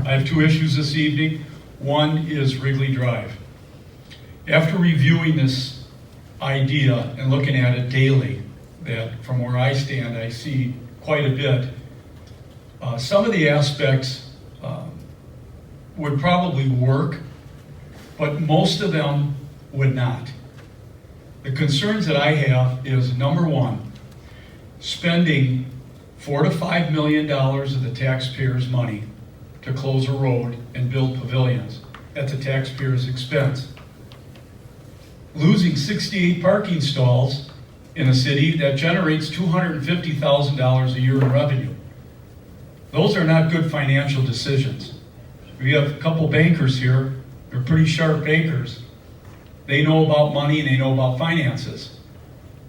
I have two issues this evening. One is Wrigley Drive. After reviewing this idea and looking at it daily, that from where I stand, I see quite a bit. Some of the aspects would probably work, but most of them would not. The concerns that I have is, number one, spending $4 to $5 million of the taxpayers' money to close a road and build pavilions at the taxpayers' expense. Losing 68 parking stalls in a city that generates $250,000 a year in revenue. Those are not good financial decisions. We have a couple bankers here, they're pretty sharp bankers. They know about money and they know about finances.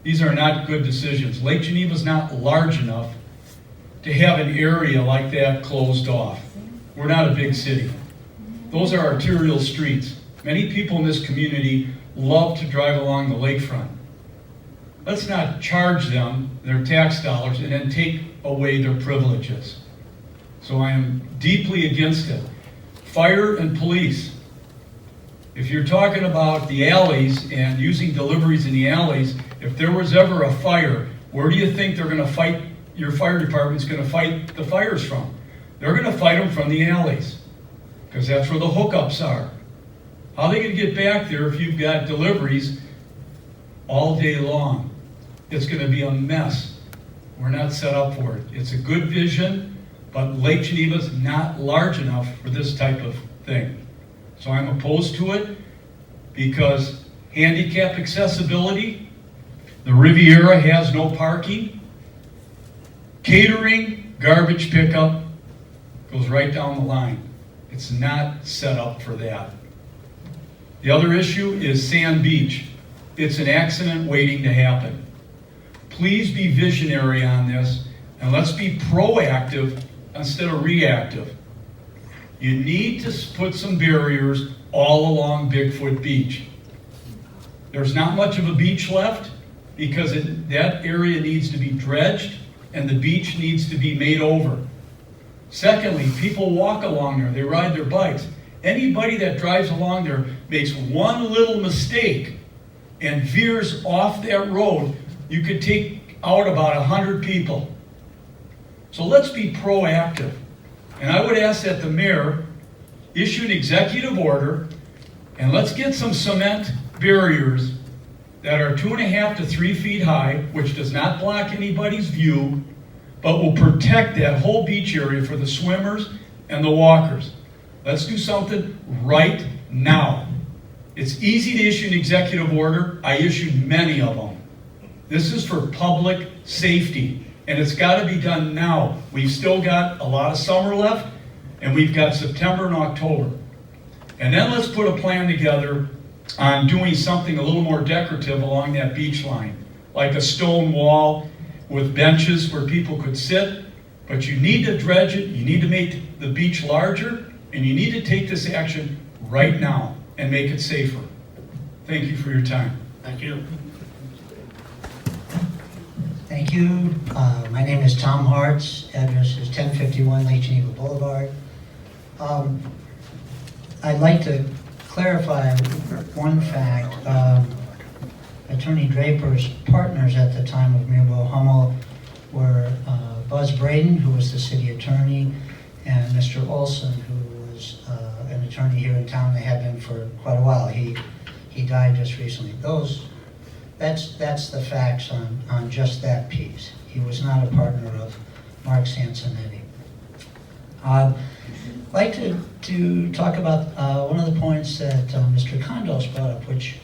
These are not good decisions. Lake Geneva is not large enough to have an area like that closed off. We're not a big city. Those are arterial streets. Many people in this community love to drive along the lakefront. Let's not charge them their tax dollars and then take away their privileges. So I am deeply against it. Fire and police. If you're talking about the alleys and using deliveries in the alleys, if there was ever a fire, where do you think they're going to fight, your fire department's going to fight the fires from? They're going to fight them from the alleys, because that's where the hookups are. How are they going to get back there if you've got deliveries all day long? It's going to be a mess. We're not set up for it. It's a good vision, but Lake Geneva's not large enough for this type of thing. So I'm opposed to it because handicap accessibility, the Riviera has no parking, catering, garbage pickup, goes right down the line. It's not set up for that. The other issue is Sand Beach. It's an accident waiting to happen. Please be visionary on this, and let's be proactive instead of reactive. You need to put some barriers all along Bigfoot Beach. There's not much of a beach left because that area needs to be dredged and the beach needs to be made over. Secondly, people walk along there, they ride their bikes. Anybody that drives along there makes one little mistake and veers off that road, you could take out about 100 people. So let's be proactive. And I would ask that the mayor issue an executive order and let's get some cement barriers that are 2.5 to 3 feet high, which does not block anybody's view, but will protect that whole beach area for the swimmers and the walkers. Let's do something right now. It's easy to issue an executive order. I issued many of them. This is for public safety, and it's got to be done now. We've still got a lot of summer left, and we've got September and October. And then let's put a plan together on doing something a little more decorative along that beach line, like a stone wall with benches where people could sit. But you need to dredge it, you need to make the beach larger, and you need to take this action right now and make it safer. Thank you for your time. Thank you. Thank you. My name is Tom Hartz. Address is 1051 Lake Geneva Boulevard. I'd like to clarify one fact. Attorney Draper's partners at the time of Mirbo Hummel were Buzz Braden, who was the city attorney, and Mr. Olson, who was an attorney here in town. They had been for quite a while. He died just recently. That's the facts on just that piece. He was not a partner of Mark Sansonetti. I'd like to talk about one of the points that Mr. Condos brought up, which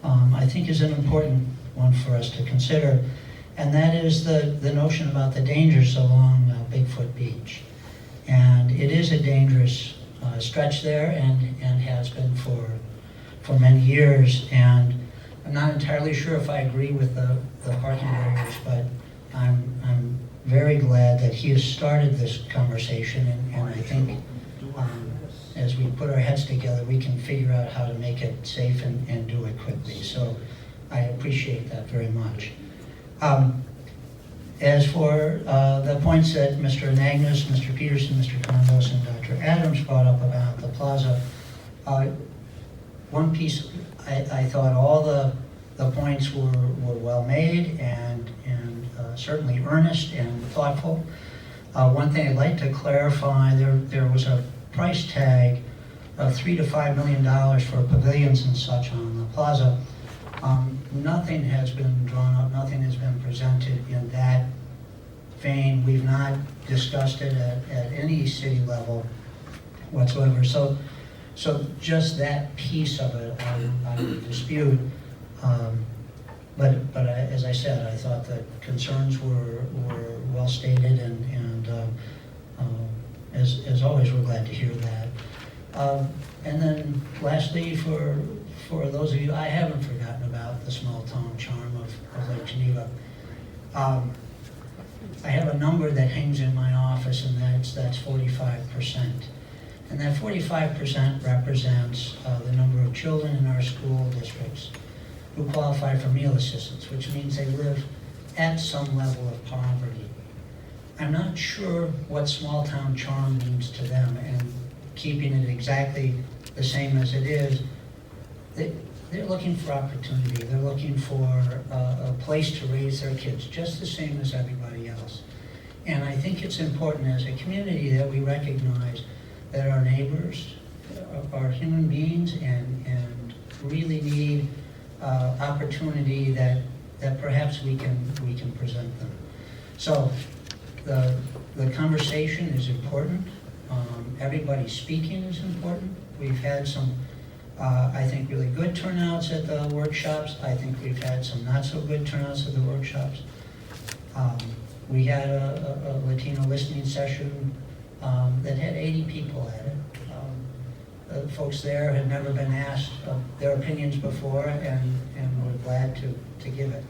I think is an important one for us to consider, and that is the notion about the dangers along Bigfoot Beach. And it is a dangerous stretch there and has been for many years. And I'm not entirely sure if I agree with the parking barriers, but I'm very glad that he has started this conversation, and I think as we put our heads together, we can figure out how to make it safe and do it quickly. So I appreciate that very much. As for the points that Mr. Anagnos, Mr. Peterson, Mr. Condos, and Dr. Adams brought up about the plaza, one piece, I thought all the points were well made and certainly earnest and thoughtful. One thing I'd like to clarify, there was a price tag of $3 to $5 million for pavilions and such on the plaza. Nothing has been drawn up, nothing has been presented in that vein. We've not discussed it at any city level whatsoever. So just that piece of it, I would dispute. But as I said, I thought the concerns were well stated, and as always, we're glad to hear that. And then lastly, for those of you, I haven't forgotten about the small town charm of Lake Geneva. I have a number that hangs in my office, and that's 45%. And that 45% represents the number of children in our school districts who qualify for meal assistance, which means they live at some level of poverty. I'm not sure what small town charm means to them, and keeping it exactly the same as it is, they're looking for opportunity. They're looking for a place to raise their kids, just the same as everybody else. And I think it's important as a community that we recognize that our neighbors are human beings and really need opportunity that perhaps we can present them. So the conversation is important. Everybody speaking is important. We've had some, I think, really good turnouts at the workshops. I think we've had some not so good turnouts at the workshops. We had a Latino listening session that had 80 people at it. The folks there had never been asked their opinions before, and were glad to give it.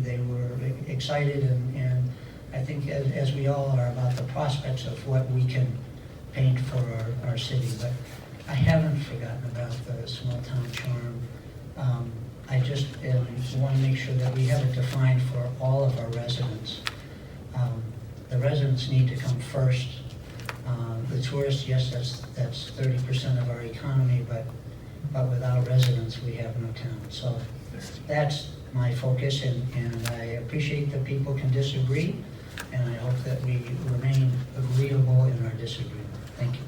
They were excited, and I think as we all are, about the prospects of what we can paint for our city. But I haven't forgotten about the small town charm. I just want to make sure that we have it defined for all of our residents. The residents need to come first. The tourists, yes, that's 30% of our economy, but without residents, we have no town. So that's my focus, and I appreciate that people can disagree, and I hope that we remain agreeable in our disagreement. Thank you.